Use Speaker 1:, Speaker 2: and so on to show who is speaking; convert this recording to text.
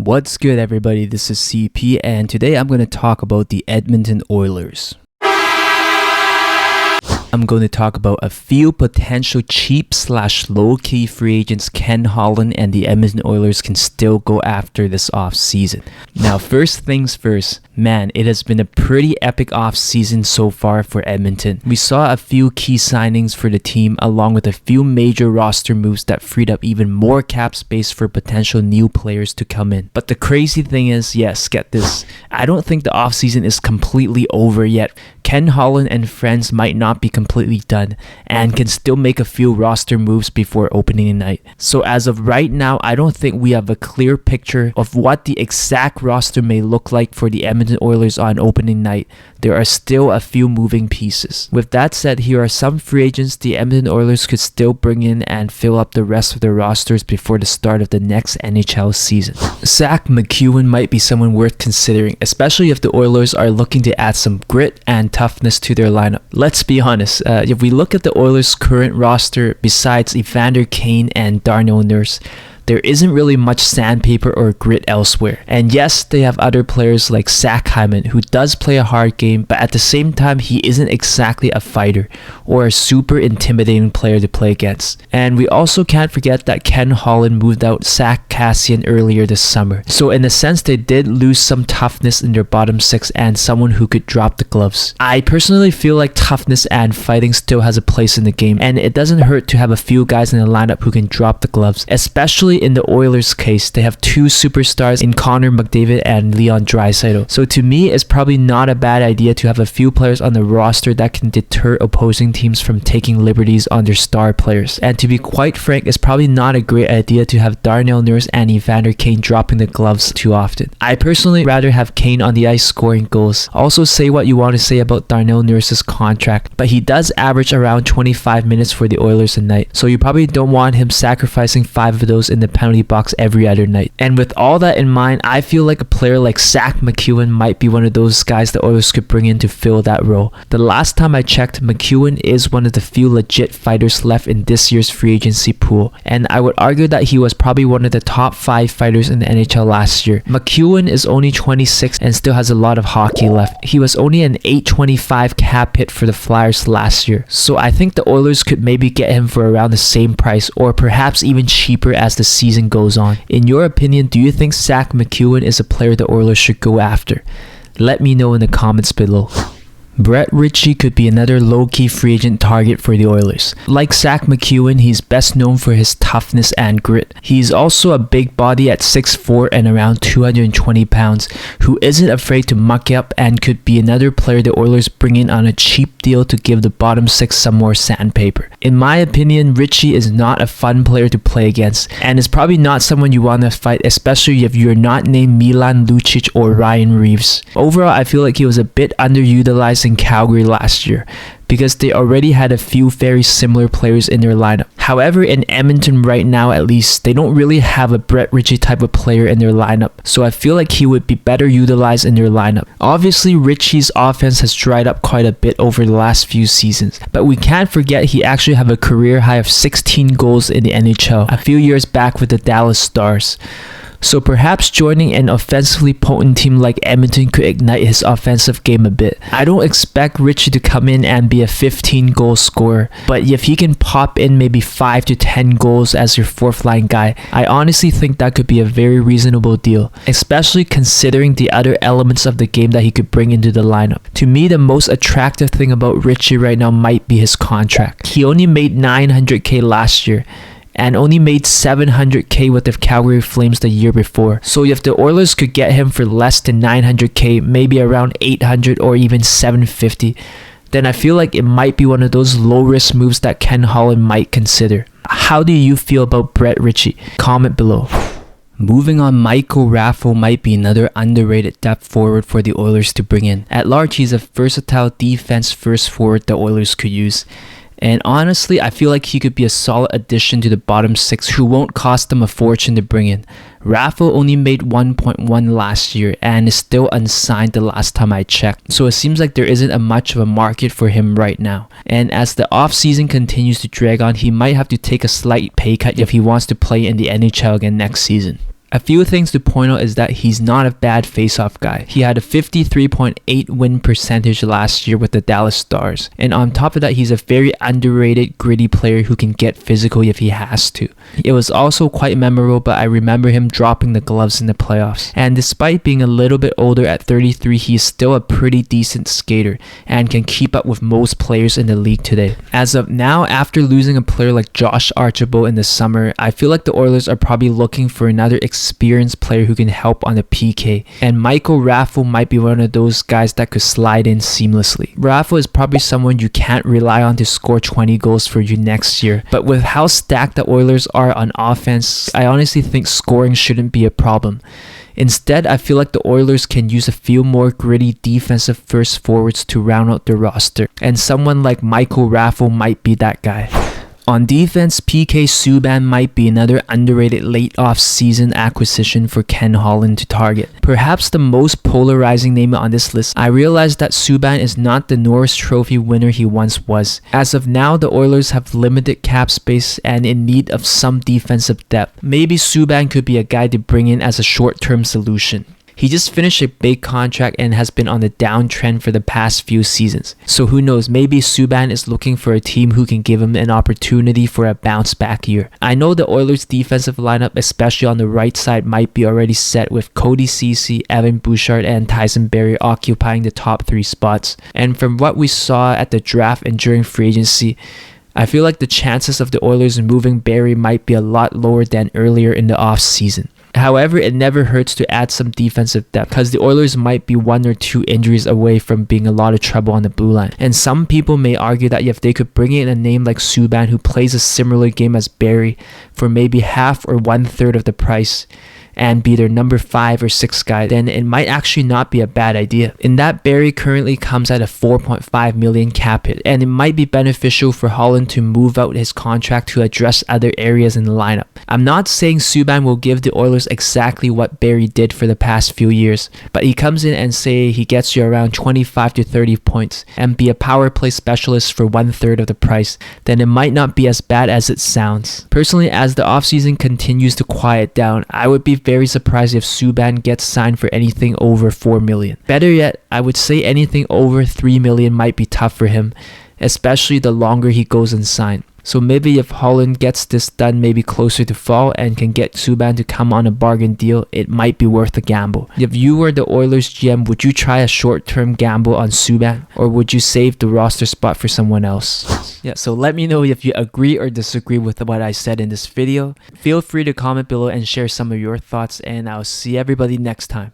Speaker 1: What's good, everybody? This is CP, and today I'm going to talk about the Edmonton Oilers. I'm going to talk about a few potential cheap/low-key free agents Ken Holland and the Edmonton Oilers can still go after this offseason. Now, first things first, man, it has been a pretty epic offseason so far for Edmonton. We saw a few key signings for the team along with a few major roster moves that freed up even more cap space for potential new players to come in. But the crazy thing is, yes, get this, I don't think the offseason is completely over yet. Ken Holland and friends might not be completely done and can still make a few roster moves before opening night. So as of right now, I don't think we have a clear picture of what the exact roster may look like for the Edmonton Oilers on opening night. There are still a few moving pieces. With that said, here are some free agents the Edmonton Oilers could still bring in and fill up the rest of their rosters before the start of the next NHL season. Zack MacEwen might be someone worth considering, especially if the Oilers are looking to add some grit and toughness to their lineup. Let's be honest, if we look at the Oilers' current roster, besides Evander Kane and Darnell Nurse, there isn't really much sandpaper or grit elsewhere. And yes, they have other players like Zach MacEwen, who does play a hard game, but at the same time, he isn't exactly a fighter or a super intimidating player to play against. And we also can't forget that Ken Holland moved out Zack MacEwen earlier this summer. So in a sense, they did lose some toughness in their bottom six and someone who could drop the gloves. I personally feel like toughness and fighting still has a place in the game, and it doesn't hurt to have a few guys in the lineup who can drop the gloves, especially in the Oilers' case. They have two superstars in Connor McDavid and Draisaitl. So to me, it's probably not a bad idea to have a few players on the roster that can deter opposing teams from taking liberties on their star players. And to be quite frank, it's probably not a great idea to have Darnell Nurse and Evander Kane dropping the gloves too often. I personally rather have Kane on the ice scoring goals. Also, say what you want to say about Darnell Nurse's contract, but he does average around 25 minutes for the Oilers a night. So you probably don't want him sacrificing 5 of those in the penalty box every other night. And with all that in mind, I feel like a player like Zack MacEwen might be one of those guys the Oilers could bring in to fill that role. The last time I checked, McEwen is one of the few legit fighters left in this year's free agency pool, and I would argue that he was probably one of the top 5 fighters in the NHL last year. McEwen is only 26 and still has a lot of hockey left. He was only an $825 cap hit for the Flyers last year, so I think the Oilers could maybe get him for around the same price or perhaps even cheaper as the season goes on. In your opinion, do you think Zack MacEwen is a player the Oilers should go after? Let me know in the comments below. Brett Ritchie could be another low-key free agent target for the Oilers. Like Zack MacEwen, he's best known for his toughness and grit. He's also a big body at 6'4" and around 220 pounds, who isn't afraid to muck up and could be another player the Oilers bring in on a cheap deal to give the bottom 6 some more sandpaper. In my opinion, Ritchie is not a fun player to play against, and is probably not someone you want to fight, especially if you're not named Milan Lucic or Ryan Reeves. Overall, I feel like he was a bit underutilized in Calgary last year because they already had a few very similar players in their lineup. However, in Edmonton right now at least, they don't really have a Brett Ritchie type of player in their lineup, so I feel like he would be better utilized in their lineup. Obviously, Ritchie's offense has dried up quite a bit over the last few seasons, but we can't forget he actually had a career high of 16 goals in the NHL a few years back with the Dallas Stars. So perhaps joining an offensively potent team like Edmonton could ignite his offensive game a bit. I don't expect Ritchie to come in and be a 15-goal scorer, but if he can pop in maybe 5 to 10 goals as your fourth line guy, I honestly think that could be a very reasonable deal, especially considering the other elements of the game that he could bring into the lineup. To me, the most attractive thing about Ritchie right now might be his contract. He only made $900K last year, and only made $700K with the Calgary Flames the year before. So if the Oilers could get him for less than $900K, maybe around $800 or even $750, then I feel like it might be one of those low-risk moves that Ken Holland might consider. How do you feel about Brett Ritchie? Comment below. Moving on, Michael Raffle might be another underrated depth forward for the Oilers to bring in. At large, he's a versatile defense-first forward the Oilers could use. And honestly, I feel like he could be a solid addition to the bottom 6 who won't cost them a fortune to bring in. Raffle only made 1.1 last year and is still unsigned the last time I checked. So it seems like there isn't a much of a market for him right now. And as the offseason continues to drag on, he might have to take a slight pay cut if he wants to play in the NHL again next season. A few things to point out is that he's not a bad face-off guy. He had a 53.8 win percentage last year with the Dallas Stars. And on top of that, he's a very underrated, gritty player who can get physical if he has to. It was also quite memorable, but I remember him dropping the gloves in the playoffs. And despite being a little bit older at 33, he's still a pretty decent skater and can keep up with most players in the league today. As of now, after losing a player like Josh Archibald in the summer, I feel like the Oilers are probably looking for another experienced player who can help on the PK, and Michael Raffle might be one of those guys that could slide in seamlessly. Raffle is probably someone you can't rely on to score 20 goals for you next year, but with how stacked the Oilers are on offense, I honestly think scoring shouldn't be a problem. Instead, I feel like the Oilers can use a few more gritty defensive first forwards to round out their roster, and someone like Michael Raffle might be that guy. On defense, P.K Subban might be another underrated late off-season acquisition for Ken Holland to target. Perhaps the most polarizing name on this list, I realized that Subban is not the Norris Trophy winner he once was. As of now, the Oilers have limited cap space and in need of some defensive depth. Maybe Subban could be a guy to bring in as a short-term solution. He just finished a big contract and has been on the downtrend for the past few seasons. So who knows, maybe Subban is looking for a team who can give him an opportunity for a bounce back year. I know the Oilers defensive lineup, especially on the right side, might be already set with Cody Ceci, Evan Bouchard, and Tyson Barrie occupying the top 3 spots. And from what we saw at the draft and during free agency, I feel like the chances of the Oilers moving Barrie might be a lot lower than earlier in the offseason. However, it never hurts to add some defensive depth because the Oilers might be 1 or 2 injuries away from being a lot of trouble on the blue line. And some people may argue that if they could bring in a name like Subban who plays a similar game as Barrie for maybe half or 1/3 of the price, and be their number 5 or 6 guy, then it might actually not be a bad idea. In that, Barrie currently comes at a $4.5 million cap hit, and it might be beneficial for Holland to move out his contract to address other areas in the lineup. I'm not saying Subban will give the Oilers exactly what Barrie did for the past few years, but he comes in and say he gets you around 25 to 30 points and be a power play specialist for 1/3 of the price, then it might not be as bad as it sounds. Personally, as the offseason continues to quiet down, I would be very surprised if Subban gets signed for anything over $4 million. Better yet, I would say anything over $3 million might be tough for him, especially the longer he goes unsigned. So maybe if Holland gets this done maybe closer to fall and can get Subban to come on a bargain deal, it might be worth a gamble. If you were the Oilers GM, would you try a short-term gamble on Subban, or would you save the roster spot for someone else? Yeah, so let me know if you agree or disagree with what I said in this video. Feel free to comment below and share some of your thoughts, and I'll see everybody next time.